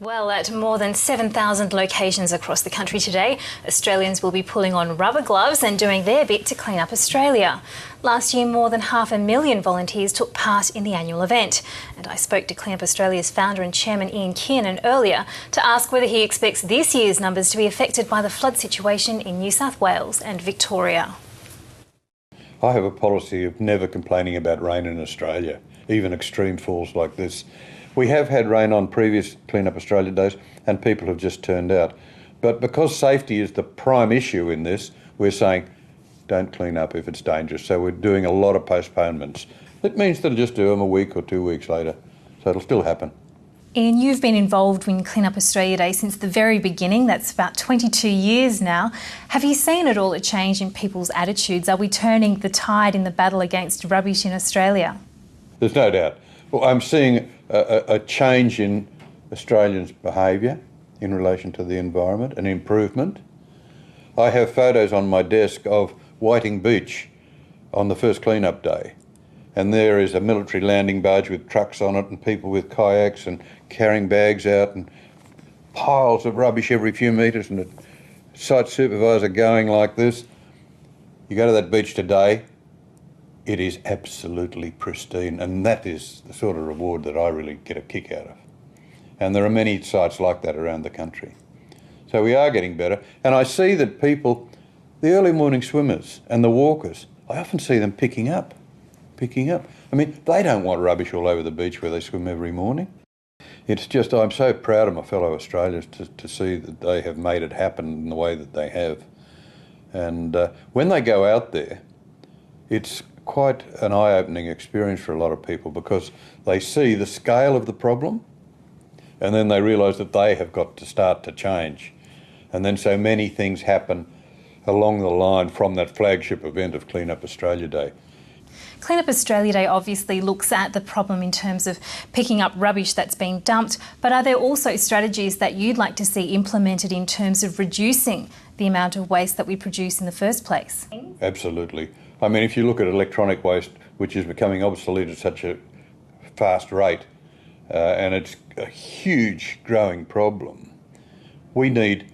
Well, at more than 7,000 locations across the country today, Australians will be pulling on rubber gloves and doing their bit to clean up Australia. Last year, more than 500,000 volunteers took part in the annual event. And I spoke to Clean Up Australia's founder and chairman Ian Kiernan earlier to ask whether he expects this year's numbers to be affected by the flood situation in New South Wales and Victoria. I have a policy of never complaining about rain in Australia, even extreme falls like this. We have had rain on previous Clean Up Australia days and people have just turned out. But because safety is the prime issue in this, we're saying don't clean up if it's dangerous. So we're doing a lot of postponements. It means they'll just do them a week or 2 weeks later. So it'll still happen. Ian, you've been involved in Clean Up Australia Day since the very beginning. That's about 22 years now. Have you seen at all a change in people's attitudes? Are we turning the tide in the battle against rubbish in Australia? There's no doubt. Well, I'm seeing a change in Australians' behaviour in relation to the environment, an improvement. I have photos on my desk of Whiting Beach on the first clean-up day, and there is a military landing barge with trucks on it and people with kayaks and carrying bags out and piles of rubbish every few metres, and a site supervisor going like this. You go to that beach today, it is absolutely pristine, and that is the sort of reward that I really get a kick out of. And there are many sites like that around the country. So we are getting better, and I see that people, the early morning swimmers and the walkers, I often see them picking up. I mean, they don't want rubbish all over the beach where they swim every morning. It's just, I'm so proud of my fellow Australians to see that they have made it happen in the way that they have. And when they go out there, it's quite an eye-opening experience for a lot of people because they see the scale of the problem and then they realise that they have got to start to change. And then so many things happen along the line from that flagship event of Clean Up Australia Day. Clean Up Australia Day obviously looks at the problem in terms of picking up rubbish that's being dumped, but are there also strategies that you'd like to see implemented in terms of reducing the amount of waste that we produce in the first place? Absolutely. I mean, if you look at electronic waste, which is becoming obsolete at such a fast rate, and it's a huge growing problem, we need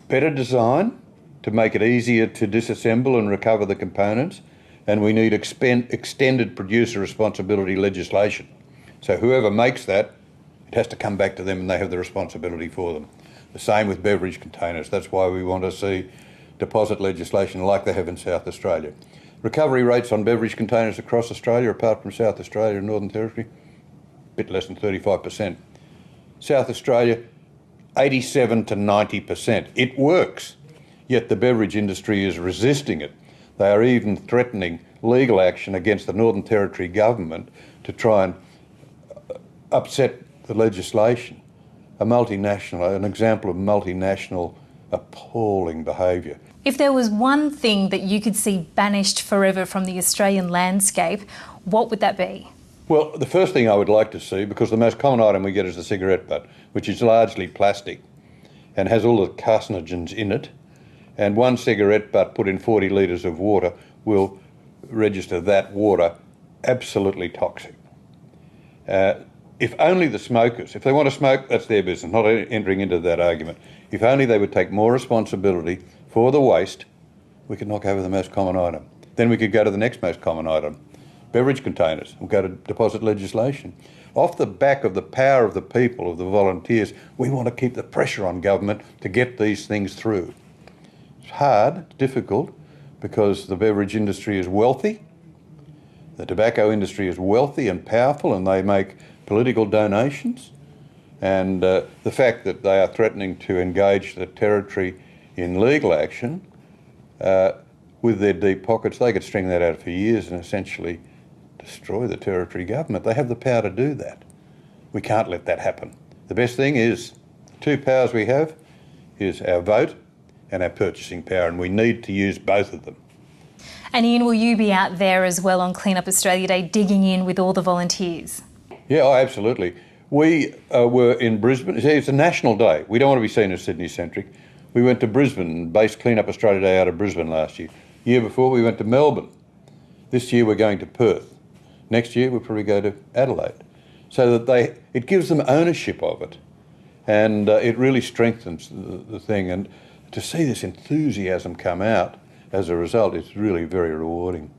better design to make it easier to disassemble and recover the components, and we need extended producer responsibility legislation. So whoever makes that, it has to come back to them and they have the responsibility for them. The same with beverage containers. That's why we want to see deposit legislation like they have in South Australia. Recovery rates on beverage containers across Australia, apart from South Australia and Northern Territory, a bit less than 35%. South Australia, 87 to 90%. It works, yet the beverage industry is resisting it. They are even threatening legal action against the Northern Territory government to try and upset the legislation. An example of multinational appalling behaviour. If there was one thing that you could see banished forever from the Australian landscape, what would that be? Well, the first thing I would like to see, because the most common item we get is the cigarette butt, which is largely plastic and has all the carcinogens in it, and one cigarette butt put in 40 litres of water will register that water absolutely toxic. If only the smokers, if they want to smoke, that's their business, not entering into that argument. If only they would take more responsibility for the waste, we could knock over the most common item. Then we could go to the next most common item, beverage containers. We'll go to deposit legislation. Off the back of the power of the people, of the volunteers, we want to keep the pressure on government to get these things through. It's hard, it's difficult, because the beverage industry is wealthy, the tobacco industry is wealthy and powerful, and they make political donations. And the fact that they are threatening to engage the Territory in legal action with their deep pockets, they could string that out for years and essentially destroy the Territory government. They have the power to do that. We can't let that happen. The best thing is, the two powers we have is our vote and our purchasing power, and we need to use both of them. And Ian, will you be out there as well on Clean Up Australia Day digging in with all the volunteers? Yeah, absolutely. We were in Brisbane. It's a national day. We don't want to be seen as Sydney-centric. We went to Brisbane and based Clean Up Australia Day out of Brisbane last year. Year before we went to Melbourne. This year we're going to Perth. Next year we'll probably go to Adelaide. So that it gives them ownership of it. and it really strengthens the thing. And to see this enthusiasm come out as a result is really very rewarding.